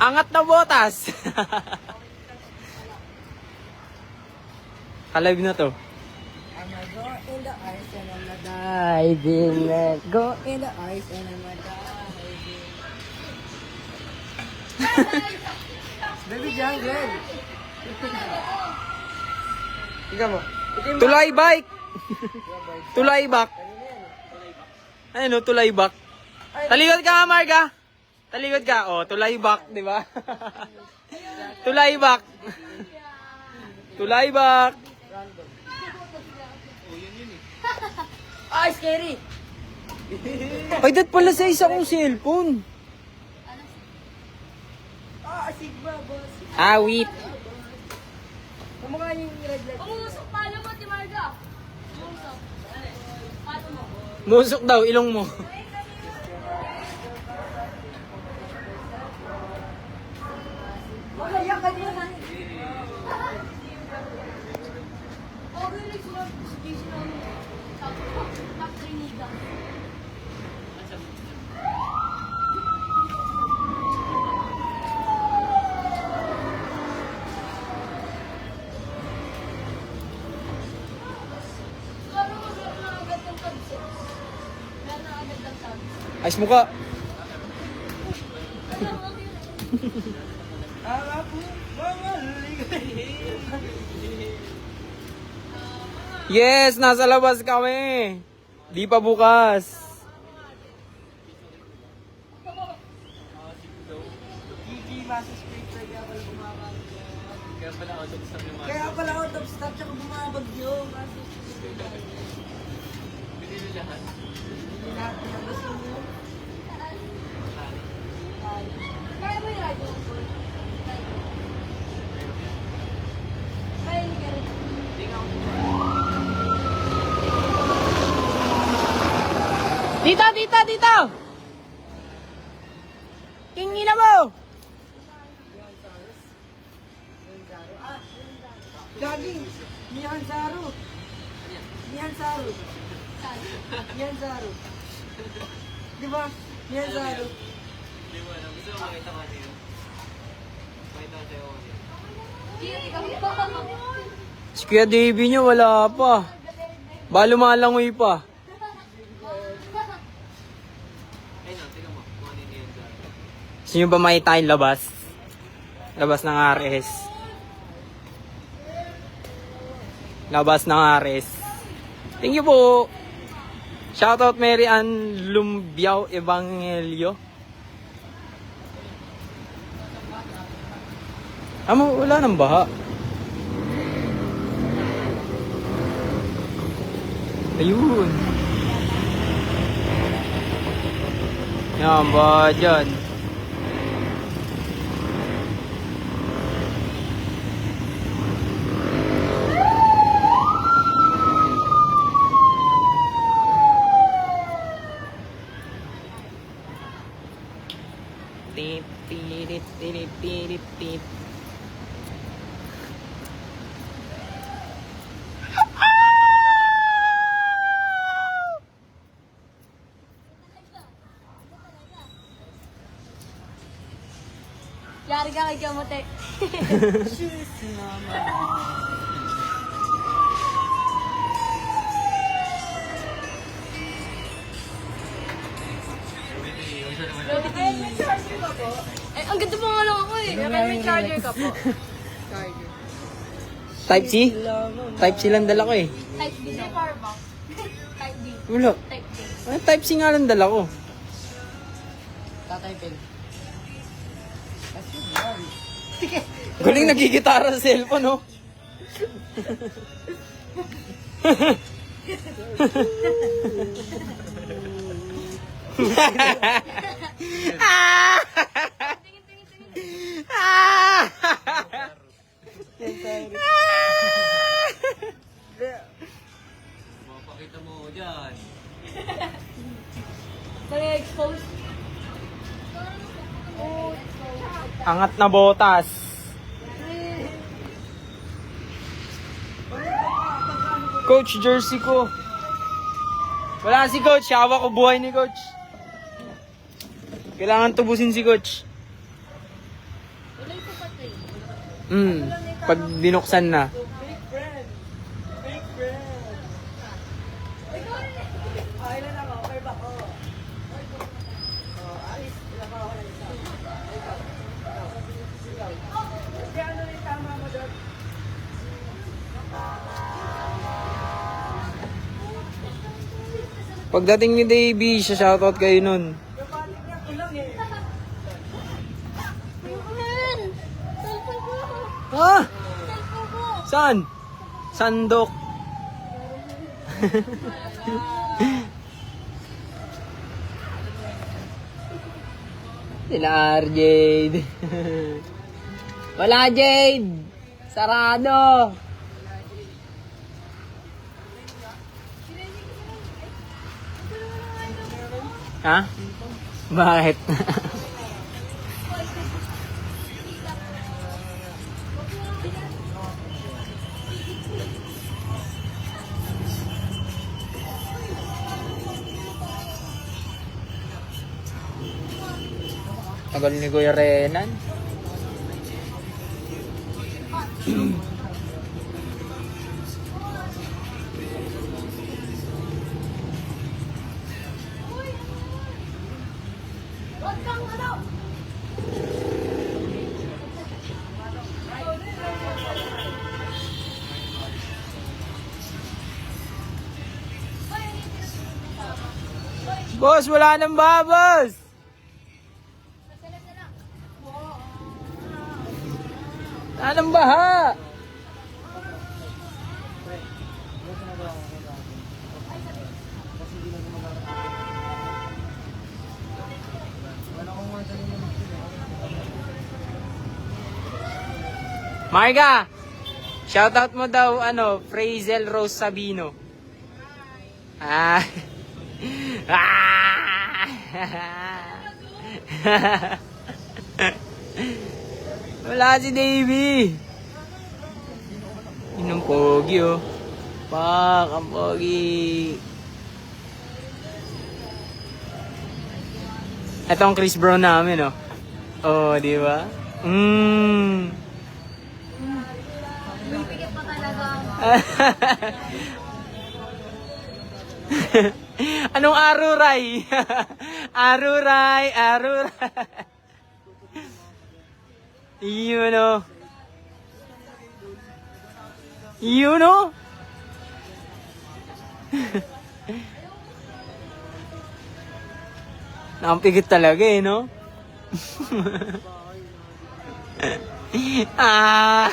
Angat na botas. Kalive na to. I'ma go in the ice and I'ma dive in it. Go in the ice and I'ma dive in. Baby jungle. Tingnan mo. Tulay bike. Tulay back. Ano, tulay back. Talikod ka nga, Marga. Talikod ka. Oh, tulay back, di ba? Tulay back. Tulay back. Ay, scary. Ay, dat pala sa isa kong cellphone. Ah, sigma, boss. Awit. Kumukha yung red light. Umusok pala mo, Ti Marga. Umusok. Pato mo. Musok daw, ilong mo. Makaya ka niya na. Oh, really? Sulat ko si Jason na ano. Top Trinidad. Siguro meron na agad ng tabs eh. Meron na agad ng tabs. Ayos mo ka. Yes, nasa labas kami. Di pa bukas. Gigi, masis picture, kaya pala bumabagyo. Kaya pala out of stock, tsaka bumabagyo. Masis picture. Binili lahat. Binili lahat, pinabas mo. Kaya mo yung radyo mo po? Kaya ni Gary. Dito, dito, dito! Tingin na mo! Gagi, Mihan Saru. Mihan Saru. Mihan Saru. Di ba? Mihan Saru. Hindi mo alam. Gusto mo makita ko niyo? Makita ko sa'yo niyo. Kiri kami pa. Si Kuya Davey niya wala pa. Balo malangoy pa. Ayun na, tingnan mo. Kung ano yun dyan. Gusto nyo ba makita yung labas? Labas ng RS. Labas ng RS. Thank you po. Shoutout Mary Ann Lumbiao Evangelio. Wala nang baha. Ayun. Yan ba dyan? Tit, tirit, tirit, tirit, tit. Yari ka kay Kamote. Ay, may charger ka po? Eh, ang ganda pa nga lang ako eh. Kaya may charger ka po. Charger. Type C? Type C lang dala ko eh. Type B. Hindi, power box. Type B. Wala. Type B. Ay, Type C nga lang dala ko. Tatyping. That's your body. Sige. Galing nagigitara sa cellphone, no? Tingin, tingin, tingin. Mapakita mo dyan. Kaya expose. Angat na botas. Coach, jersey ko. Wala si Coach. Hawak ko buhay ni Coach. Kailangan tubusin si Coach. Pag binuksan na. Fake friend. Fake friend. Ilan ako? Okay ba ako? Alis. Ilan pa ako na isa. Kasi ano na yung tama mo doon? Pagdating ni Davey, siya shoutout kayo nun. Yung balik niya kulang eh. Ayun! Cellphone ko! Ah! Cellphone ko! Saan? Sandok. Sila Jade. Wala Jade. Sarado. Ha? Bakit? Tagal ni Kuya Renan. Huwag kang ano! Boss, wala nang babas. Anong baha? Marga, shoutout mo daw, Frazel Rose Sabino. Ah. Ah. Wala si Davey. Yun ang pogi, oh. Pak, ang pogi. Ito ang Chris Brown namin, oh. Oh, di ba? Pipikit pa talaga. Anong aruray? Aruray, aruray. Yun, oh. Yun, oh. Nakapigit talaga, eh, no? Ah.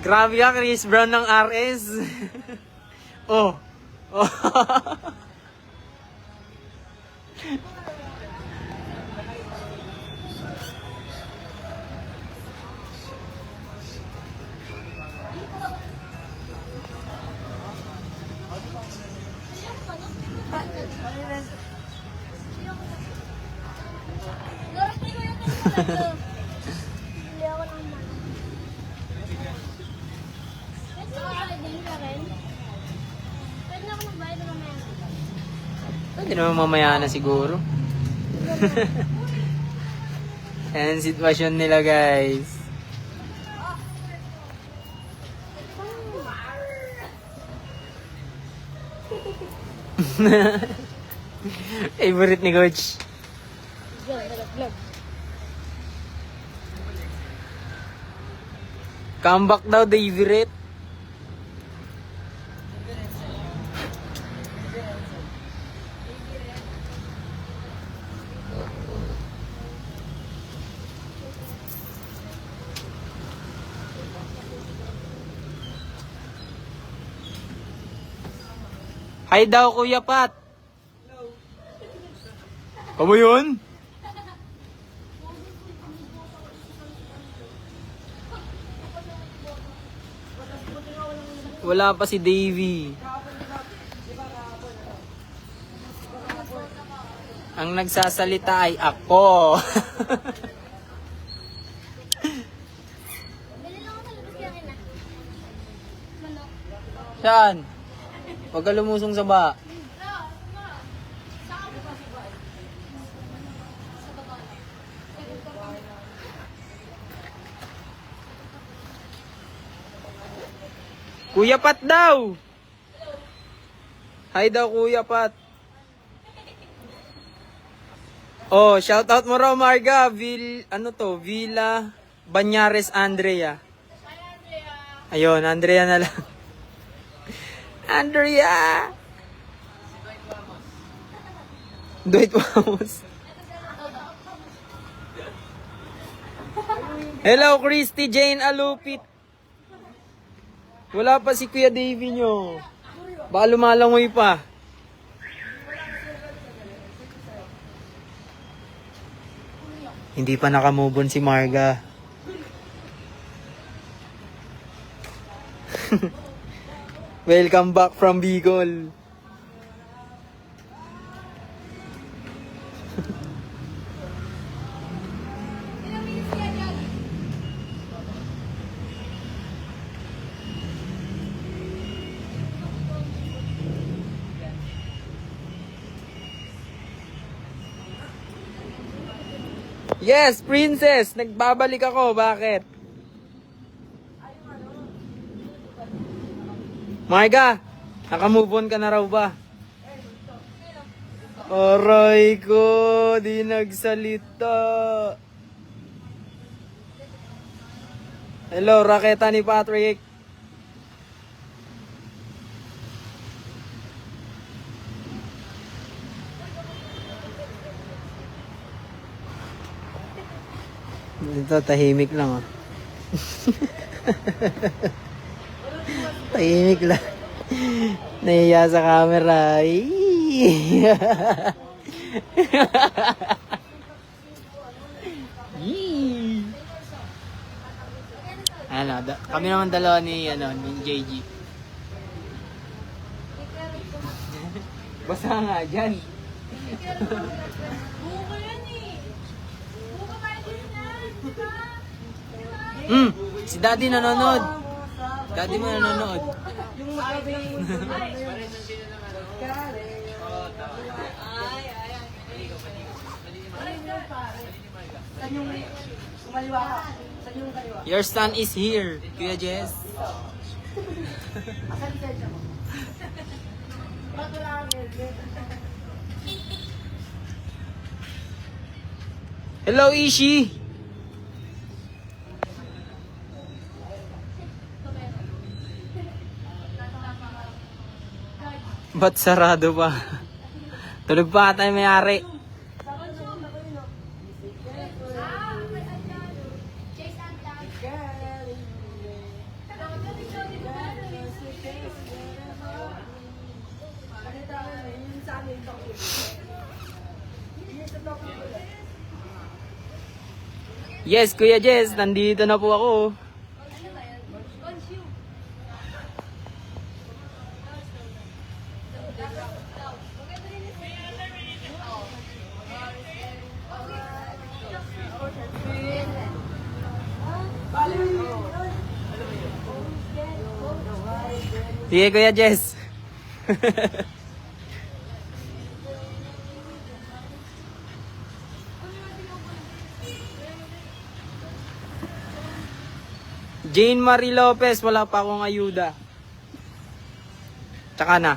Grabe ka, Chris Brown ng RS. Oh. Oh. Hindi ako naman. Pwede ako din ka rin. Pwede na ako magbayad na mamaya. Pwede naman mamaya na siguro. Ayan ang sitwasyon nila, guys. Favorite ni Coach. Comeback daw, David. Hi daw, Kuya Pat. Kamo yun? Wala pa si Davey. Ang nagsasalita ay ako. Bili lang ako sa labas kaya na. Manok. Saan? Huwag ka lumusong sa ba. Kuya Pat daw! Hi daw, Kuya Pat. Oh, shoutout mo raw, Marga. Villa Banyares Andrea. Ayun, Andrea na lang. Andrea! Dwight Wamos. Hello, Christy Jane Alupit. Wala pa si Kuya Davey nyo. Baka lumalangoy pa. Hindi pa nakamove on si Marga. Welcome back from Bicol. Yes, princess! Nagbabalik ako. Bakit? Marga, nakamove on ka na raw ba? Aray ko, di nagsalita. Hello, raketa ni Patrick. Ito, tahimik lang, oh. Tahimik lang. Nahiya sa camera. Ano, kami naman dalawa ni JG. Basta nga dyan. Si Daddy nanonood. Daddy mo nanonood. Yung magkabi yung Saan yung kumaliwa ka? Saan yung kaliwa? Your son is here, Kuya Jess. Asan lisensya mo? Ba't wala kang helmet? Hello, Ishi. Ba't sarado pa? Tulog pa tayo may-ari. Yes, Kuya Jess, nandito na po ako. Sige, Kuya Jess. Jane Marie Lopez, wala pa akong ayuda. Tsaka na.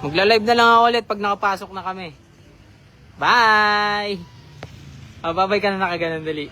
Magla-live na lang ako ulit pag nakapasok na kami. Bye! Bye-bye ka na nakaganon dali.